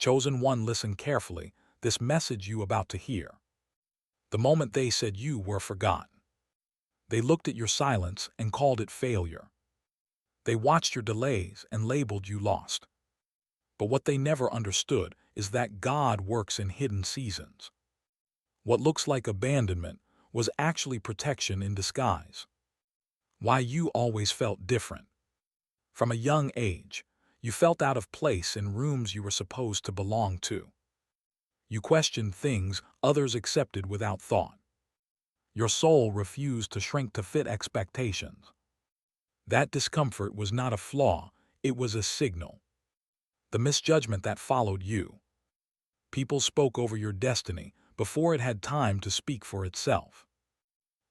Chosen one, listen carefully, this message you about to hear. The moment they said you were forgotten. They looked at your silence and called it failure. They watched your delays and labeled you lost. But what they never understood is that God works in hidden seasons. What looks like abandonment was actually protection in disguise. Why you always felt different. From a young age, you felt out of place in rooms you were supposed to belong to. You questioned things others accepted without thought. Your soul refused to shrink to fit expectations. That discomfort was not a flaw, it was a signal. The misjudgment that followed you. People spoke over your destiny before it had time to speak for itself.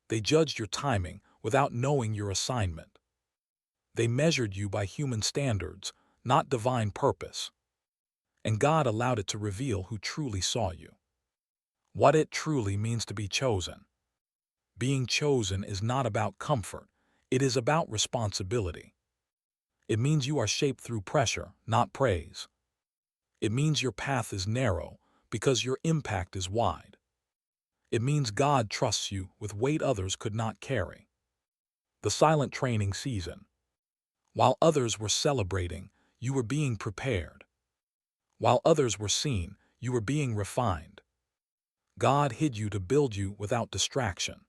They judged your timing without knowing your assignment. They measured you by human standards, not divine purpose. And God allowed it to reveal who truly saw you. What it truly means to be chosen. Being chosen is not about comfort, it is about responsibility. It means you are shaped through pressure, not praise. It means your path is narrow because your impact is wide. It means God trusts you with weight others could not carry. The silent training season. While others were celebrating, you were being prepared. While others were seen, you were being refined. God hid you to build you without distraction.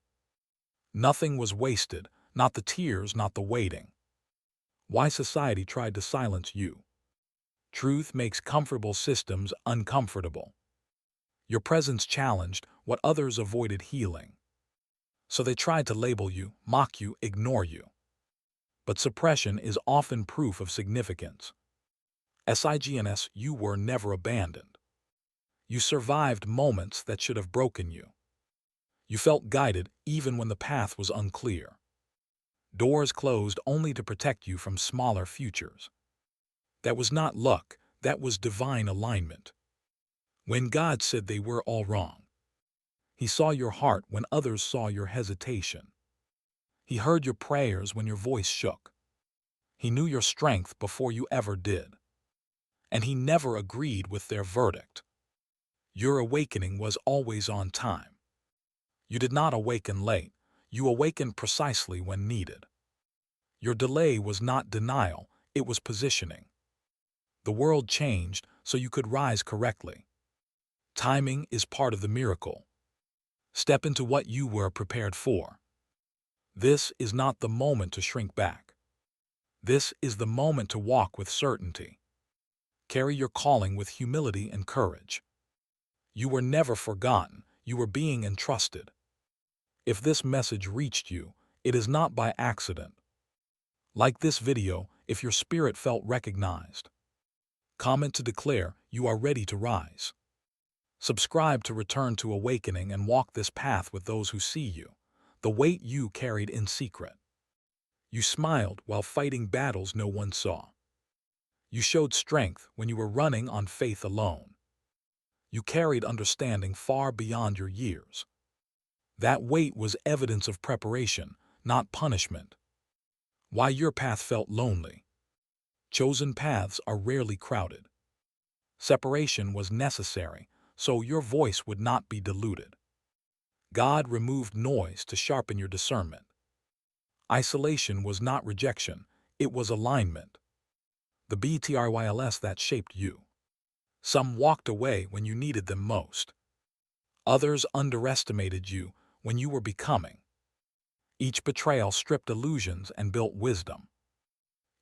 Nothing was wasted, not the tears, not the waiting. Why society tried to silence you. Truth makes comfortable systems uncomfortable. Your presence challenged what others avoided healing. So they tried to label you, mock you, ignore you. But suppression is often proof of significance. SIGNS, you were never abandoned. You survived moments that should have broken you. You felt guided even when the path was unclear. Doors closed only to protect you from smaller futures. That was not luck, that was divine alignment. When God said they were all wrong, He saw your heart when others saw your hesitation. He heard your prayers when your voice shook. He knew your strength before you ever did. And He never agreed with their verdict. Your awakening was always on time. You did not awaken late, you awakened precisely when needed. Your delay was not denial, it was positioning. The world changed so you could rise correctly. Timing is part of the miracle. Step into what you were prepared for. This is not the moment to shrink back. This is the moment to walk with certainty. Carry your calling with humility and courage. You were never forgotten, you were being entrusted. If this message reached you, it is not by accident. Like this video if your spirit felt recognized. Comment to declare you are ready to rise. Subscribe to return to awakening and walk this path with those who see you, the weight you carried in secret. You smiled while fighting battles no one saw. You showed strength when you were running on faith alone. You carried understanding far beyond your years. That weight was evidence of preparation, not punishment. Why your path felt lonely. Chosen paths are rarely crowded. Separation was necessary, so your voice would not be diluted. God removed noise to sharpen your discernment. Isolation was not rejection, it was alignment. The BTRYLS that shaped you. Some walked away when you needed them most. Others underestimated you when you were becoming. Each betrayal stripped illusions and built wisdom.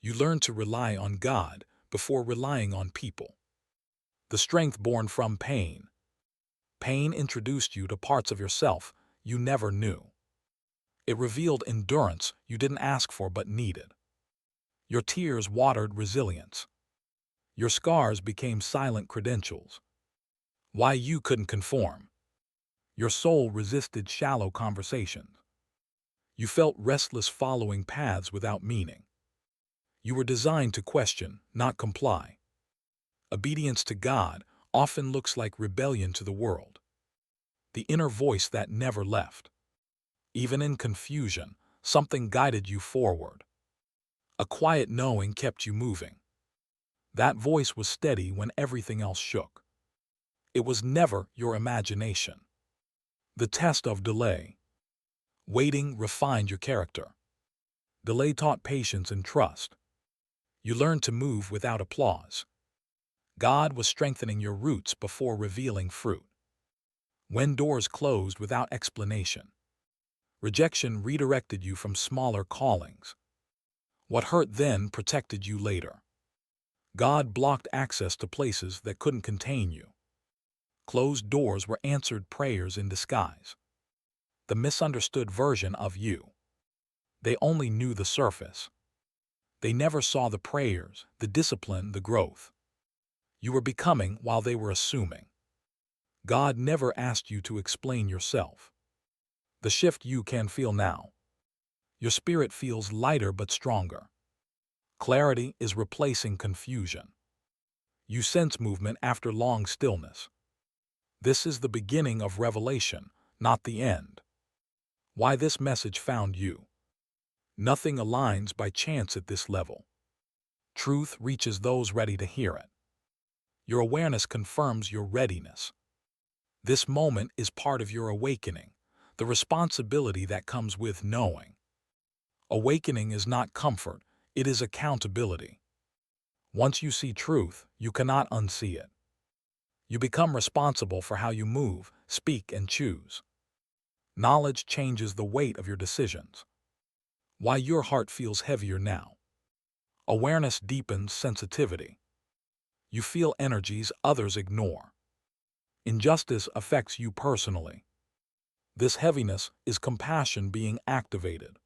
You learned to rely on God before relying on people. The strength born from pain. Pain introduced you to parts of yourself you never knew. It revealed endurance you didn't ask for but needed. Your tears watered resilience. Your scars became silent credentials. Why you couldn't conform. Your soul resisted shallow conversations. You felt restless following paths without meaning. You were designed to question, not comply. Obedience to God often looks like rebellion to the world. The inner voice that never left. Even in confusion, something guided you forward. A quiet knowing kept you moving. That voice was steady when everything else shook. It was never your imagination. The test of delay. Waiting refined your character. Delay taught patience and trust. You learned to move without applause. God was strengthening your roots before revealing fruit. When doors closed without explanation. Rejection redirected you from smaller callings. What hurt then protected you later. God blocked access to places that couldn't contain you. Closed doors were answered prayers in disguise. The misunderstood version of you. They only knew the surface. They never saw the prayers, the discipline, the growth. You were becoming while they were assuming. God never asked you to explain yourself. The shift you can feel now. Your spirit feels lighter but stronger. Clarity is replacing confusion. You sense movement after long stillness. This is the beginning of revelation, not the end. Why this message found you. Nothing aligns by chance at this level. Truth reaches those ready to hear it. Your awareness confirms your readiness. This moment is part of your awakening, the responsibility that comes with knowing. Awakening is not comfort, it is accountability. Once you see truth, you cannot unsee it. You become responsible for how you move, speak, and choose. Knowledge changes the weight of your decisions. Why your heart feels heavier now. Awareness deepens sensitivity. You feel energies others ignore. Injustice affects you personally. This heaviness is compassion being activated.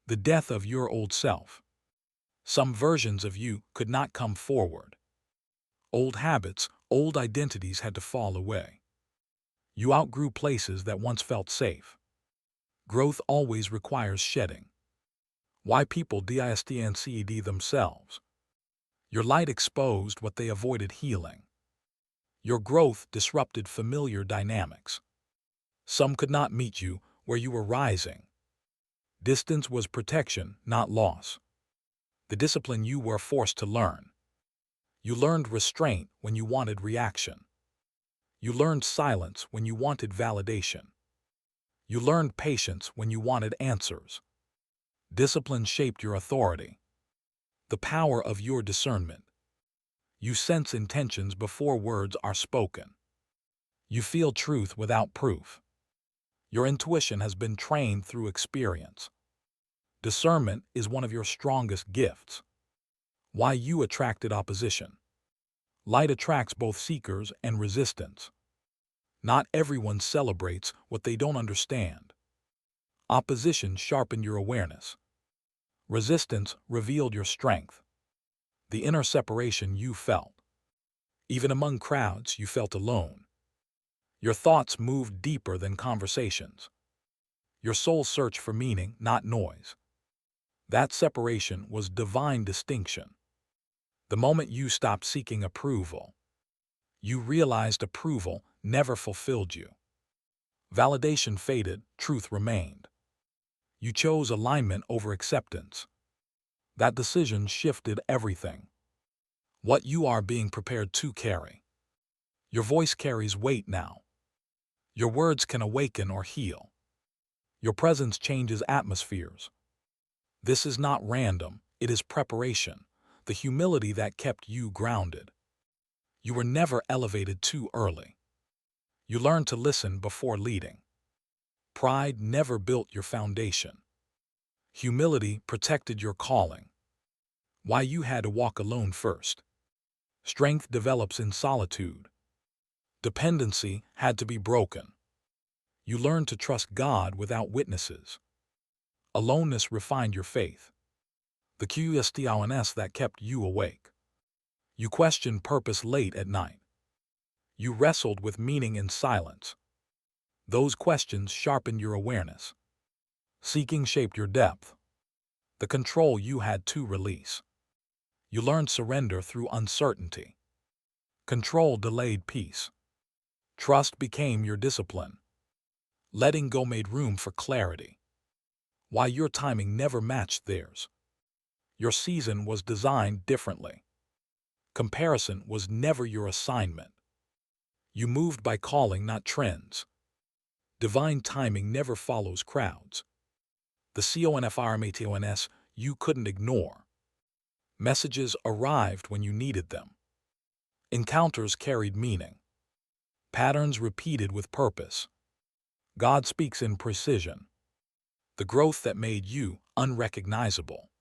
The death of your old self. Some versions of you could not come forward. Old habits, old identities had to fall away. You outgrew places that once felt safe. Growth always requires shedding. Why people distance themselves. Your light exposed what they avoided healing. Your growth disrupted familiar dynamics. Some could not meet you where you were rising. Distance was protection, not loss. The discipline you were forced to learn. You learned restraint when you wanted reaction. You learned silence when you wanted validation. You learned patience when you wanted answers. Discipline shaped your authority. The power of your discernment. You sense intentions before words are spoken. You feel truth without proof. Your intuition has been trained through experience. Discernment is one of your strongest gifts. Why you attracted opposition. Light attracts both seekers and resistance. Not everyone celebrates what they don't understand. Opposition sharpened your awareness. Resistance revealed your strength. The inner separation you felt. Even among crowds, you felt alone. Your thoughts moved deeper than conversations. Your soul searched for meaning, not noise. That separation was divine distinction. The moment you stopped seeking approval, you realized approval never fulfilled you. Validation faded, truth remained. You chose alignment over acceptance. That decision shifted everything. What you are being prepared to carry. Your voice carries weight now. Your words can awaken or heal. Your presence changes atmospheres. This is not random, it is preparation, the humility that kept you grounded. You were never elevated too early. You learned to listen before leading. Pride never built your foundation. Humility protected your calling. Why you had to walk alone first. Strength develops in solitude. Dependency had to be broken. You learned to trust God without witnesses. Aloneness refined your faith. The questioning that kept you awake. You questioned purpose late at night. You wrestled with meaning in silence. Those questions sharpened your awareness. Seeking shaped your depth. The control you had to release. You learned surrender through uncertainty. Control delayed peace. Trust became your discipline. Letting go made room for clarity. Why your timing never matched theirs. Your season was designed differently. Comparison was never your assignment. You moved by calling, not trends. Divine timing never follows crowds. The CONFRMATONS you couldn't ignore. Messages arrived when you needed them. Encounters carried meaning. Patterns repeated with purpose. God speaks in precision. The growth that made you unrecognizable.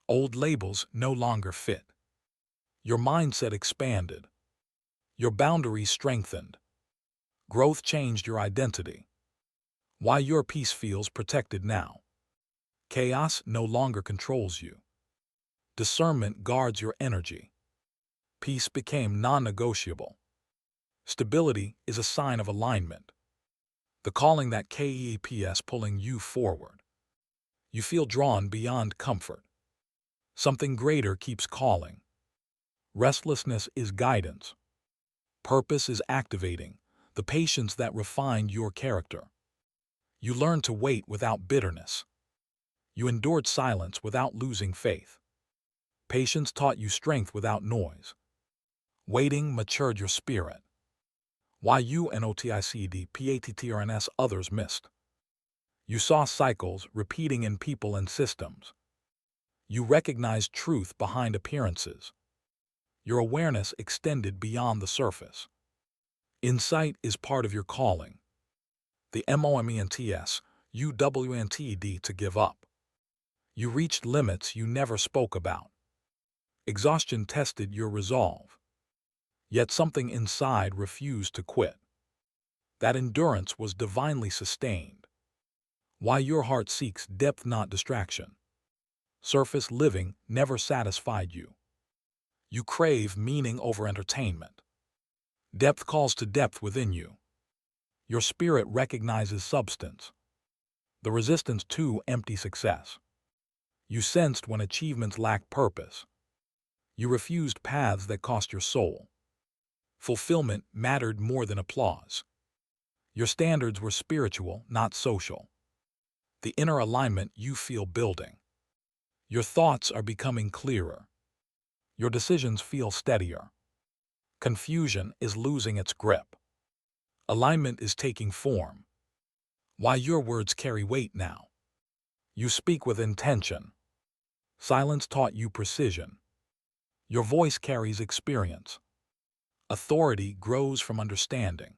Old labels no longer fit. Your mindset expanded. Your boundaries strengthened. Growth changed your identity. Why your peace feels protected now. Chaos no longer controls you. Discernment guards your energy. Peace became non-negotiable. Stability is a sign of alignment. The calling that keeps pulling you forward. You feel drawn beyond comfort. Something greater keeps calling. Restlessness is guidance. Purpose is activating, the patience that refined your character. You learned to wait without bitterness. You endured silence without losing faith. Patience taught you strength without noise. Waiting matured your spirit. Why you and OTICD, others missed. You saw cycles repeating in people and systems. You recognized truth behind appearances. Your awareness extended beyond the surface. Insight is part of your calling. The MOMENTS, UWNTED to give up. You reached limits you never spoke about. Exhaustion tested your resolve. Yet something inside refused to quit. That endurance was divinely sustained. Why your heart seeks depth, not distraction. Surface living never satisfied you. You crave meaning over entertainment. Depth calls to depth within you. Your spirit recognizes substance. The resistance to empty success. You sensed when achievements lacked purpose. You refused paths that cost your soul. Fulfillment mattered more than applause. Your standards were spiritual, not social. The inner alignment you feel building. Your thoughts are becoming clearer. Your decisions feel steadier. Confusion is losing its grip. Alignment is taking form. Why your words carry weight now. You speak with intention. Silence taught you precision. Your voice carries experience. Authority grows from understanding.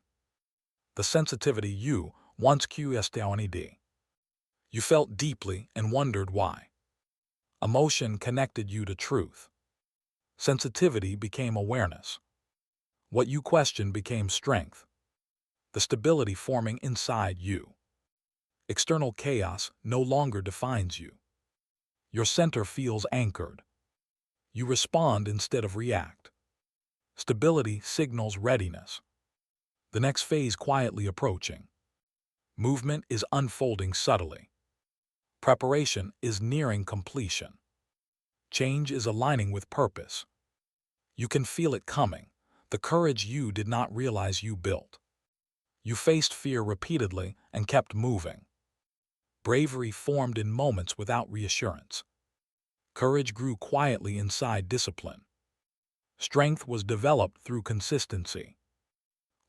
The sensitivity you once QSTONED. You felt deeply and wondered why. Emotion connected you to truth. Sensitivity became awareness. What you questioned became strength. The stability forming inside you. External chaos no longer defines you. Your center feels anchored. You respond instead of react. Stability signals readiness. The next phase quietly approaching. Movement is unfolding subtly. Preparation is nearing completion. Change is aligning with purpose. You can feel it coming, the courage you did not realize you built. You faced fear repeatedly and kept moving. Bravery formed in moments without reassurance. Courage grew quietly inside discipline. Strength was developed through consistency.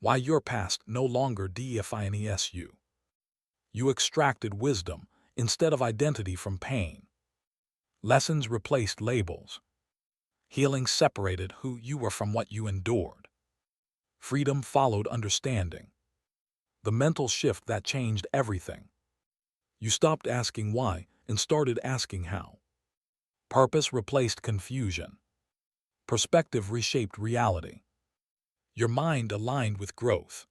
Why your past no longer defines you. You extracted wisdom instead of identity from pain. Lessons replaced labels. Healing separated who you were from what you endured. Freedom followed understanding. The mental shift that changed everything. You stopped asking why and started asking how. Purpose replaced confusion. Perspective reshaped reality. Your mind aligned with growth.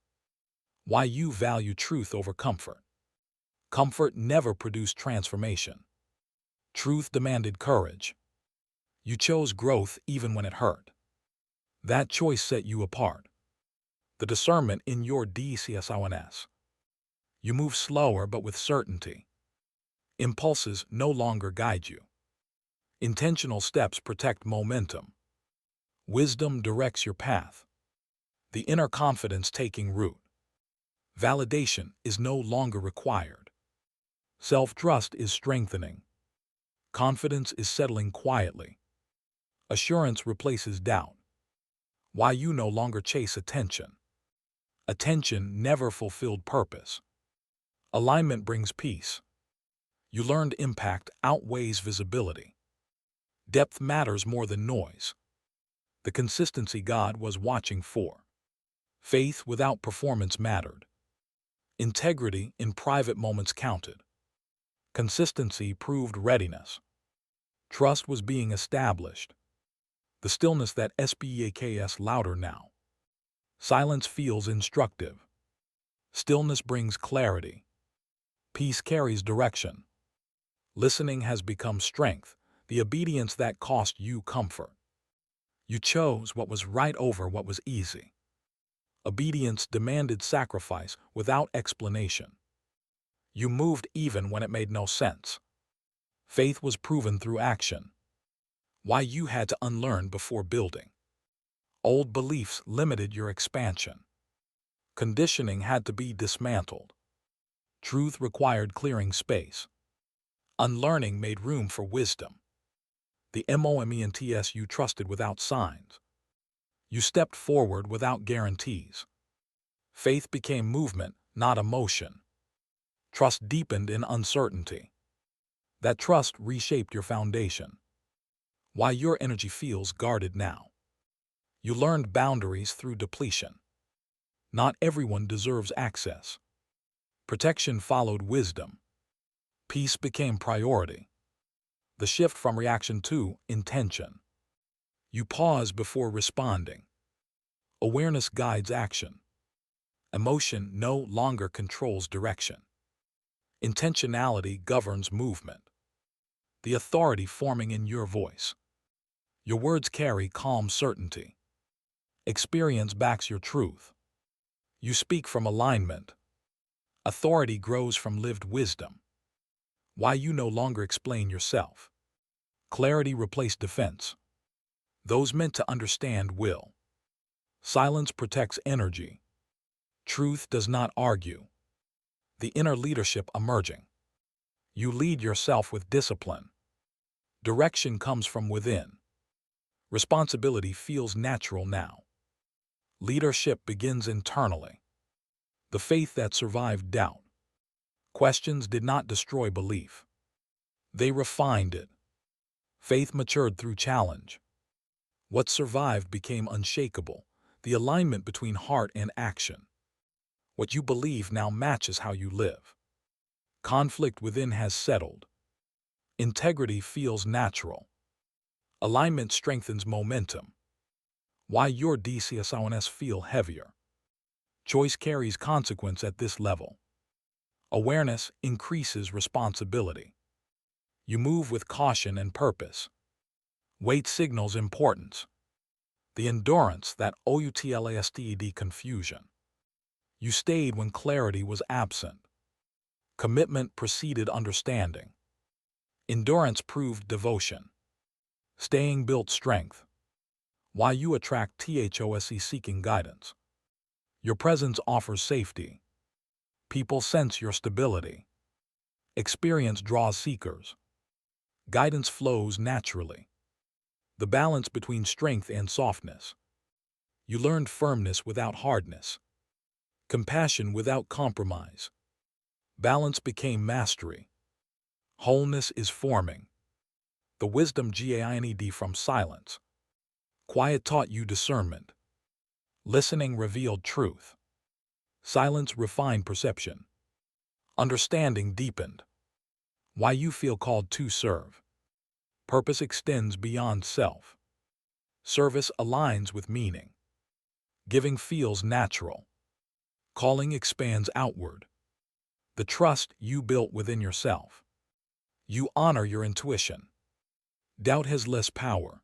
Why you value truth over comfort. Comfort never produced transformation. Truth demanded courage. You chose growth even when it hurt. That choice set you apart. The discernment in your DCSONS. You move slower but with certainty. Impulses no longer guide you. Intentional steps protect momentum. Wisdom directs your path. The inner confidence taking root. Validation is no longer required. Self-trust is strengthening. Confidence is settling quietly. Assurance replaces doubt. Why you no longer chase attention. Attention never fulfilled purpose. Alignment brings peace. You learned impact outweighs visibility. Depth matters more than noise. The consistency God was watching for. Faith without performance mattered. Integrity in private moments counted. Consistency proved readiness. Trust was being established. The stillness that speaks louder now. Silence feels instructive. Stillness brings clarity. Peace carries direction. Listening has become strength, the obedience that cost you comfort. You chose what was right over what was easy. Obedience demanded sacrifice without explanation. You moved even when it made no sense. Faith was proven through action. Why you had to unlearn before building. Old beliefs limited your expansion. Conditioning had to be dismantled. Truth required clearing space. Unlearning made room for wisdom. The moments you trusted without signs. You stepped forward without guarantees. Faith became movement, not emotion. Trust deepened in uncertainty. That trust reshaped your foundation. Why your energy feels guarded now. You learned boundaries through depletion. Not everyone deserves access. Protection followed wisdom. Peace became priority. The shift from reaction to intention. You pause before responding. Awareness guides action. Emotion no longer controls direction. Intentionality governs movement. The authority forming in your voice. Your words carry calm certainty. Experience backs your truth. You speak from alignment. Authority grows from lived wisdom. Why you no longer explain yourself. Clarity replaced defense. Those meant to understand will. Silence protects energy. Truth does not argue. The inner leadership emerging. You lead yourself with discipline. Direction comes from within. Responsibility feels natural now. Leadership begins internally. The faith that survived doubt. Questions did not destroy belief. They refined it. Faith matured through challenge. What survived became unshakable, the alignment between heart and action. What you believe now matches how you live. Conflict within has settled. Integrity feels natural. Alignment strengthens momentum. Why your decisions feel heavier. Choice carries consequence at this level. Awareness increases responsibility. You move with caution and purpose. Weight signals importance. The endurance that outlast confusion. You stayed when clarity was absent. Commitment preceded understanding. Endurance proved devotion. Staying built strength. Why you attract THOSE seeking guidance. Your presence offers safety. People sense your stability. Experience draws seekers. Guidance flows naturally. The balance between strength and softness. You learned firmness without hardness. Compassion without compromise. Balance became mastery. Wholeness is forming. The wisdom gained from silence. Quiet taught you discernment. Listening revealed truth. Silence refined perception. Understanding deepened. Why you feel called to serve. Purpose extends beyond self. Service aligns with meaning. Giving feels natural. Calling expands outward. The trust you built within yourself. You honor your intuition. Doubt has less power.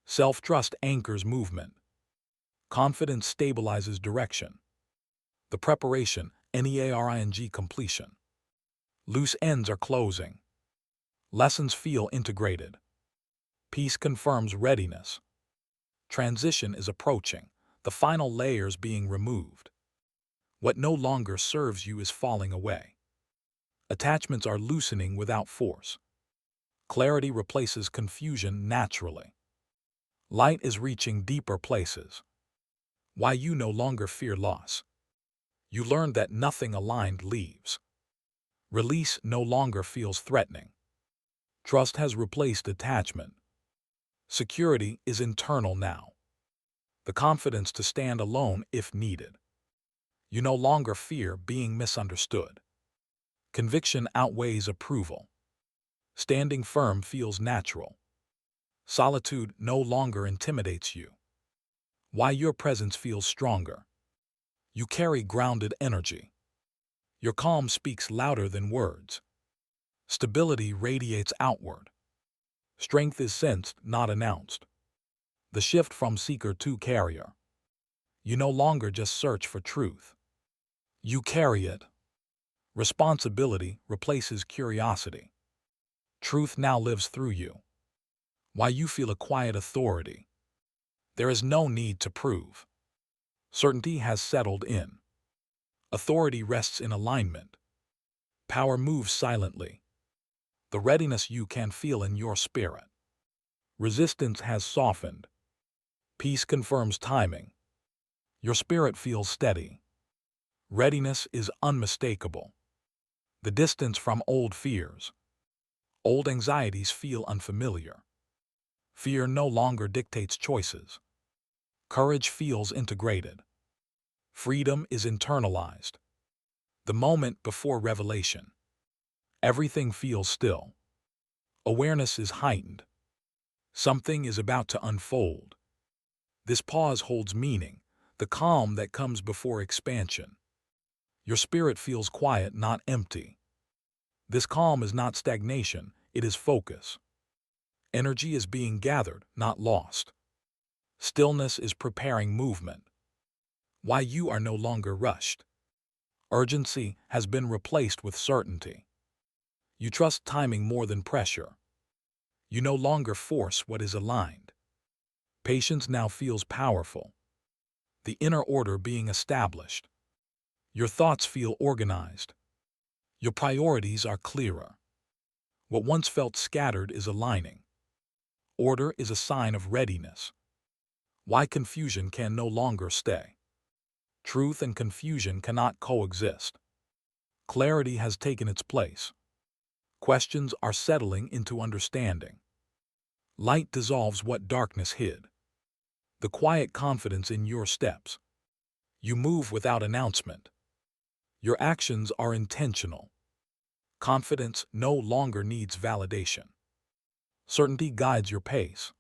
Self-trust anchors movement. Confidence stabilizes direction. The preparation, NEARING completion. Loose ends are closing. Lessons feel integrated. Peace confirms readiness. Transition is approaching, the final layers being removed. What no longer serves you is falling away. Attachments are loosening without force. Clarity replaces confusion naturally. Light is reaching deeper places. Why you no longer fear loss. You learn that nothing aligned leaves. Release no longer feels threatening. Trust has replaced attachment. Security is internal now. The confidence to stand alone if needed. You no longer fear being misunderstood. Conviction outweighs approval. Standing firm feels natural. Solitude no longer intimidates you. Why your presence feels stronger. You carry grounded energy. Your calm speaks louder than words. Stability radiates outward. Strength is sensed, not announced. The shift from seeker to carrier. You no longer just search for truth. You carry it. Responsibility replaces curiosity. Truth now lives through you. Why you feel a quiet authority. There is no need to prove. Certainty has settled in. Authority rests in alignment. Power moves silently. The readiness you can feel in your spirit. Resistance has softened. Peace confirms timing. Your spirit feels steady. Readiness is unmistakable. The distance from old fears. Old anxieties feel unfamiliar. Fear no longer dictates choices. Courage feels integrated. Freedom is internalized. The moment before revelation. Everything feels still. Awareness is heightened. Something is about to unfold. This pause holds meaning, the calm that comes before expansion. Your spirit feels quiet, not empty. This calm is not stagnation, it is focus. Energy is being gathered, not lost. Stillness is preparing movement. Why you are no longer rushed. Urgency has been replaced with certainty. You trust timing more than pressure. You no longer force what is aligned. Patience now feels powerful. The inner order being established. Your thoughts feel organized. Your priorities are clearer. What once felt scattered is aligning. Order is a sign of readiness. Why confusion can no longer stay. Truth and confusion cannot coexist. Clarity has taken its place. Questions are settling into understanding. Light dissolves what darkness hid. The quiet confidence in your steps. You move without announcement. Your actions are intentional. Confidence no longer needs validation. Certainty guides your pace.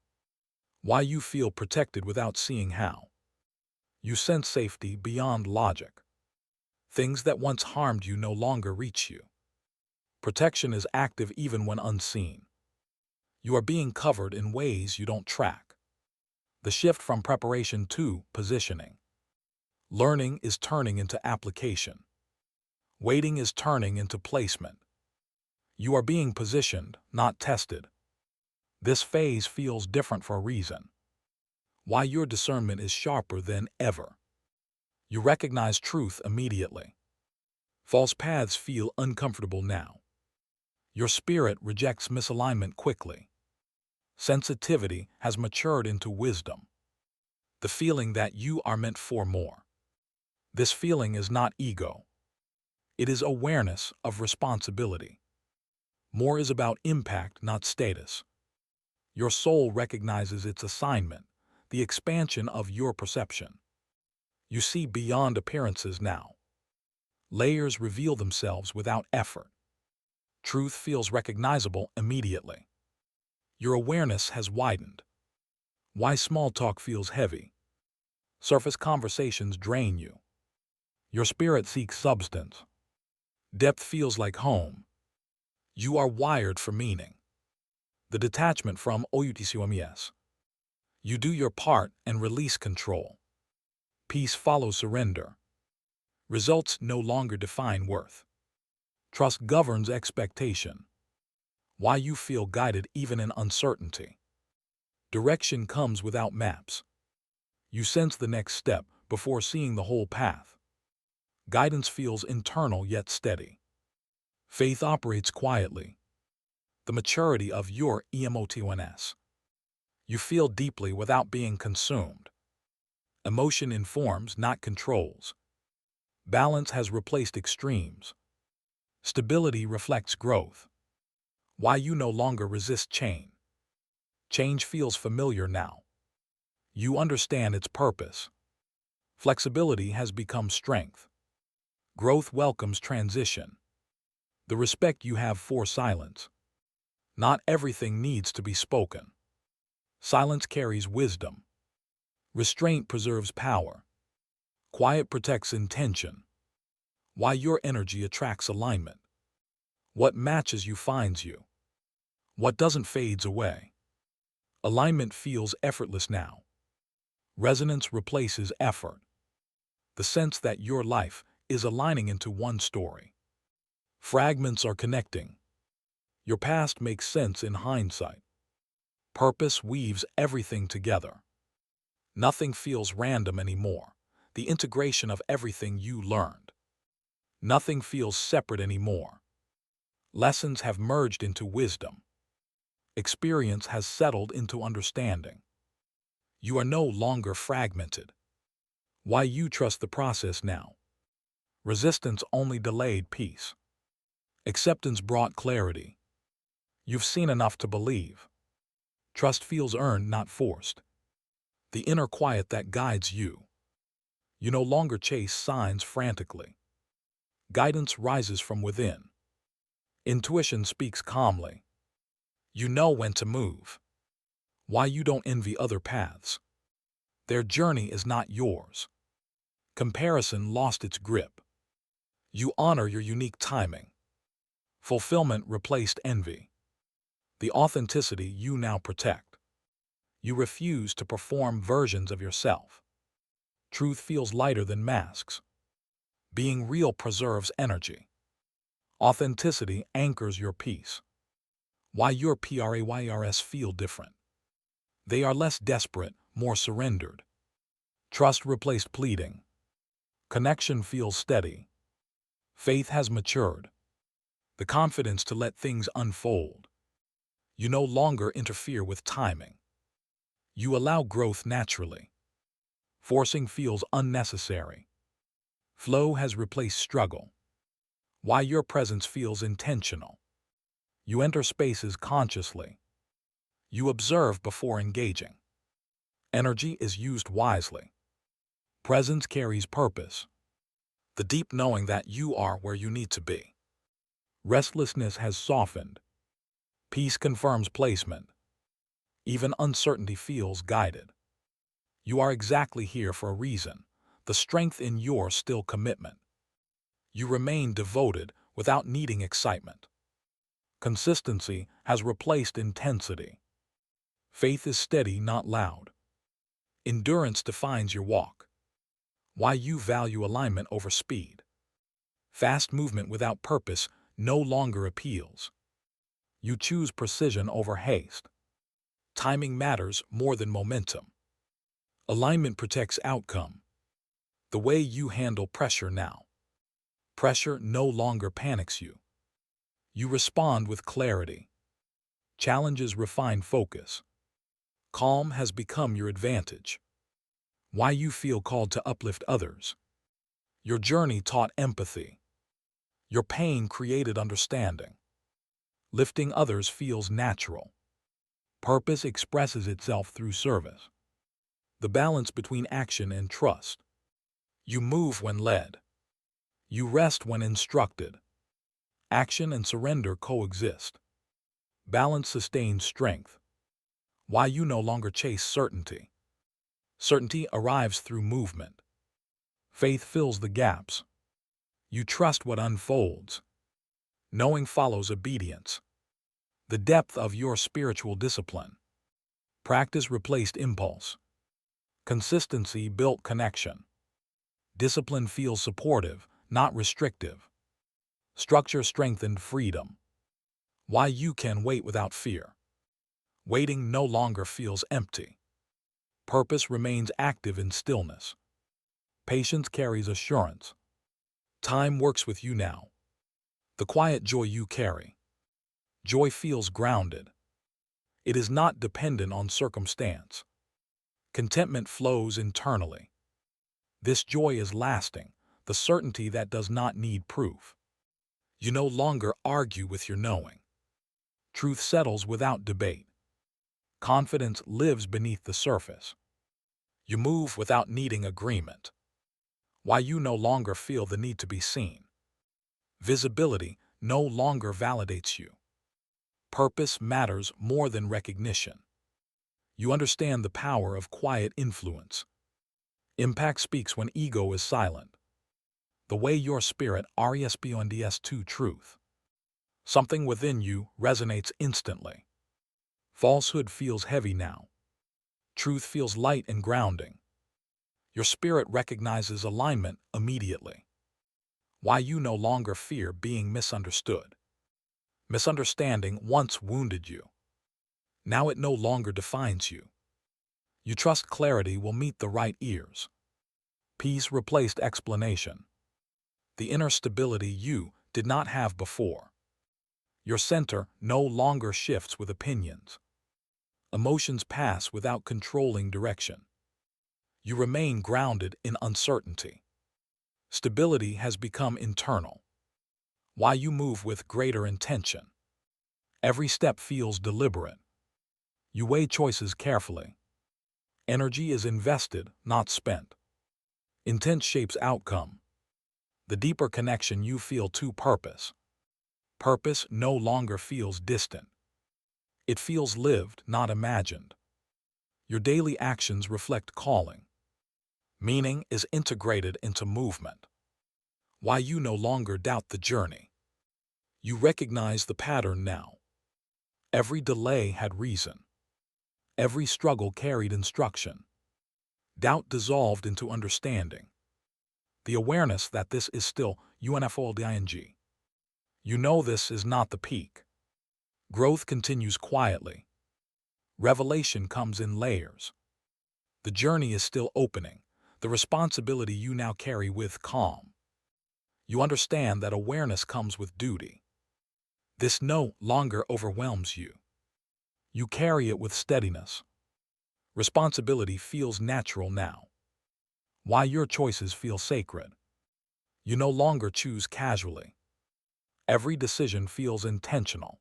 Why you feel protected without seeing how. You sense safety beyond logic. Things that once harmed you no longer reach you. Protection is active even when unseen. You are being covered in ways you don't track. The shift from preparation to positioning. Learning is turning into application. Waiting is turning into placement. You are being positioned, not tested. This phase feels different for a reason. Why your discernment is sharper than ever. You recognize truth immediately. False paths feel uncomfortable now. Your spirit rejects misalignment quickly. Sensitivity has matured into wisdom. The feeling that you are meant for more. This feeling is not ego. It is awareness of responsibility. More is about impact, not status. Your soul recognizes its assignment, the expansion of your perception. You see beyond appearances now. Layers reveal themselves without effort. Truth feels recognizable immediately. Your awareness has widened. Why small talk feels heavy. Surface conversations drain you. Your spirit seeks substance. Depth feels like home. You are wired for meaning. The detachment from OUTCOMES. You do your part and release control. Peace follows surrender. Results no longer define worth. Trust governs expectation. Why you feel guided even in uncertainty. Direction comes without maps. You sense the next step before seeing the whole path. Guidance feels internal yet steady. Faith operates quietly. The maturity of your emotions. You feel deeply without being consumed. Emotion informs, not controls. Balance has replaced extremes. Stability reflects growth. Why you no longer resist change. Change feels familiar now. You understand its purpose. Flexibility has become strength. Growth welcomes transition. The respect you have for silence. Not everything needs to be spoken. Silence carries wisdom. Restraint preserves power. Quiet protects intention. Why your energy attracts alignment. What matches you finds you. What doesn't fades away. Alignment feels effortless now. Resonance replaces effort. The sense that your life is aligning into one story. Fragments are connecting. Your past makes sense in hindsight. Purpose weaves everything together. Nothing feels random anymore. The integration of everything you learned. Nothing feels separate anymore. Lessons have merged into wisdom. Experience has settled into understanding. You are no longer fragmented. Why you trust the process now. Resistance only delayed peace. Acceptance brought clarity. You've seen enough to believe. Trust feels earned, not forced. The inner quiet that guides you. You no longer chase signs frantically. Guidance rises from within. Intuition speaks calmly. You know when to move. Why you don't envy other paths. Their journey is not yours. Comparison lost its grip. You honor your unique timing. Fulfillment replaced envy. The authenticity you now protect. You refuse to perform versions of yourself. Truth feels lighter than masks. Being real preserves energy. Authenticity anchors your peace. Why your PRAYRS feel different. They are less desperate, more surrendered. Trust replaced pleading. Connection feels steady. Faith has matured. The confidence to let things unfold. You no longer interfere with timing. You allow growth naturally. Forcing feels unnecessary. Flow has replaced struggle. Why your presence feels intentional. You enter spaces consciously. You observe before engaging. Energy is used wisely. Presence carries purpose. The deep knowing that you are where you need to be. Restlessness has softened. Peace confirms placement. Even uncertainty feels guided. You are exactly here for a reason. The strength in your still commitment. You remain devoted without needing excitement. Consistency has replaced intensity. Faith is steady, not loud. Endurance defines your walk. Why you value alignment over speed. Fast movement without purpose no longer appeals. You choose precision over haste. Timing matters more than momentum. Alignment protects outcome. The way you handle pressure now. Pressure no longer panics you. You respond with clarity. Challenges refine focus. Calm has become your advantage. Why you feel called to uplift others. Your journey taught empathy. Your pain created understanding. Lifting others feels natural. Purpose expresses itself through service. The balance between action and trust. You move when led. You rest when instructed. Action and surrender coexist. Balance sustains strength. Why you no longer chase certainty. Certainty arrives through movement. Faith fills the gaps. You trust what unfolds. Knowing follows obedience. The depth of your spiritual discipline. Practice replaced impulse. Consistency built connection. Discipline feels supportive, not restrictive. Structure strengthened freedom. Why you can wait without fear. Waiting no longer feels empty. Purpose remains active in stillness. Patience carries assurance. Time works with you now. The quiet joy you carry. Joy feels grounded. It is not dependent on circumstance. Contentment flows internally. This joy is lasting, the certainty that does not need proof. You no longer argue with your knowing. Truth settles without debate. Confidence lives beneath the surface. You move without needing agreement. Why you no longer feel the need to be seen. Visibility no longer validates you. Purpose matters more than recognition. You understand the power of quiet influence. Impact speaks when ego is silent. The way your spirit responds to truth. Something within you resonates instantly. Falsehood feels heavy now. Truth feels light and grounding. Your spirit recognizes alignment immediately. Why you no longer fear being misunderstood. Misunderstanding once wounded you. Now it no longer defines you. You trust clarity will meet the right ears. Peace replaced explanation. The inner stability you did not have before. Your center no longer shifts with opinions. Emotions pass without controlling direction. You remain grounded in uncertainty. Stability has become internal. Why you move with greater intention. Every step feels deliberate. You weigh choices carefully. Energy is invested, not spent. Intent shapes outcome. The deeper connection you feel to purpose. Purpose no longer feels distant. It feels lived, not imagined. Your daily actions reflect calling. Meaning is integrated into movement. Why you no longer doubt the journey. You recognize the pattern now. Every delay had reason. Every struggle carried instruction. Doubt dissolved into understanding. The awareness that this is still unfolding. You know this is not the peak. Growth continues quietly. Revelation comes in layers. The journey is still opening, the responsibility you now carry with calm. You understand that awareness comes with duty. This no longer overwhelms you. You carry it with steadiness. Responsibility feels natural now. Why your choices feel sacred. You no longer choose casually. Every decision feels intentional.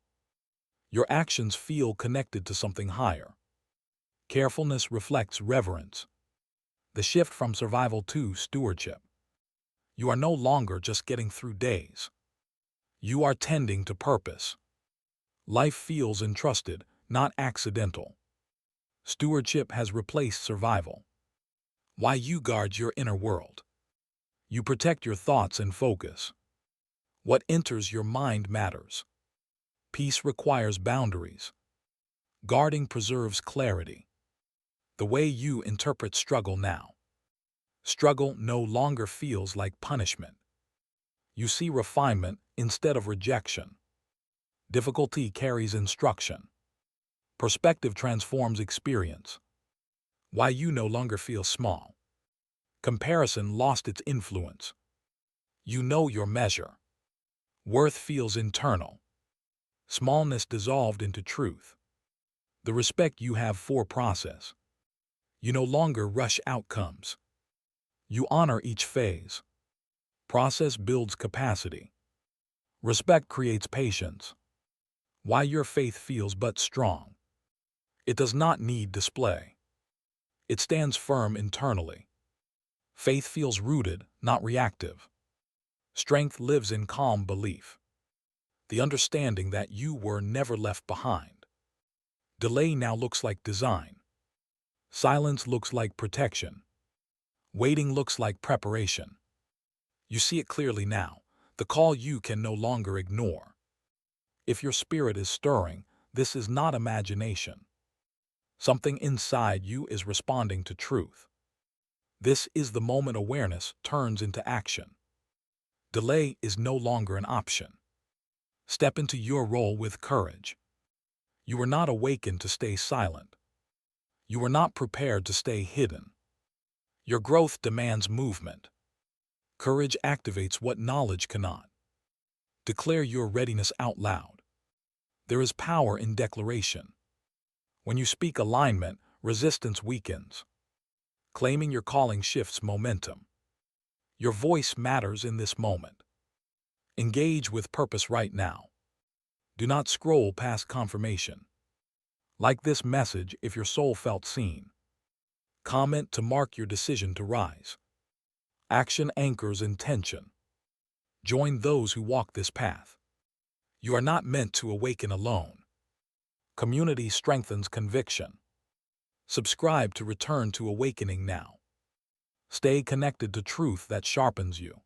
Your actions feel connected to something higher. Carefulness reflects reverence. The shift from survival to stewardship. You are no longer just getting through days. You are tending to purpose. Life feels entrusted, not accidental. Stewardship has replaced survival. Why you guard your inner world. You protect your thoughts and focus. What enters your mind matters. Peace requires boundaries. Guarding preserves clarity. The way you interpret struggle now. Struggle no longer feels like punishment. You see refinement instead of rejection. Difficulty carries instruction. Perspective transforms experience. Why you no longer feel small. Comparison lost its influence. You know your measure. Worth feels internal. Smallness dissolved into truth. The respect you have for process. You no longer rush outcomes. You honor each phase. Process builds capacity. Respect creates patience. Why your faith feels but strong. It does not need display. It stands firm internally. Faith feels rooted, not reactive. Strength lives in calm belief. The understanding that you were never left behind. Delay now looks like design. Silence looks like protection. Waiting looks like preparation. You see it clearly now, the call you can no longer ignore. If your spirit is stirring, this is not imagination. Something inside you is responding to truth. This is the moment awareness turns into action. Delay is no longer an option. Step into your role with courage. You were not awakened to stay silent. You were not prepared to stay hidden. Your growth demands movement. Courage activates what knowledge cannot. Declare your readiness out loud. There is power in declaration. When you speak alignment, resistance weakens. Claiming your calling shifts momentum. Your voice matters in this moment. Engage with purpose right now. Do not scroll past confirmation. Like this message if your soul felt seen. Comment to mark your decision to rise. Action anchors intention. Join those who walk this path. You are not meant to awaken alone. Community strengthens conviction. Subscribe to return to awakening now. Stay connected to truth that sharpens you.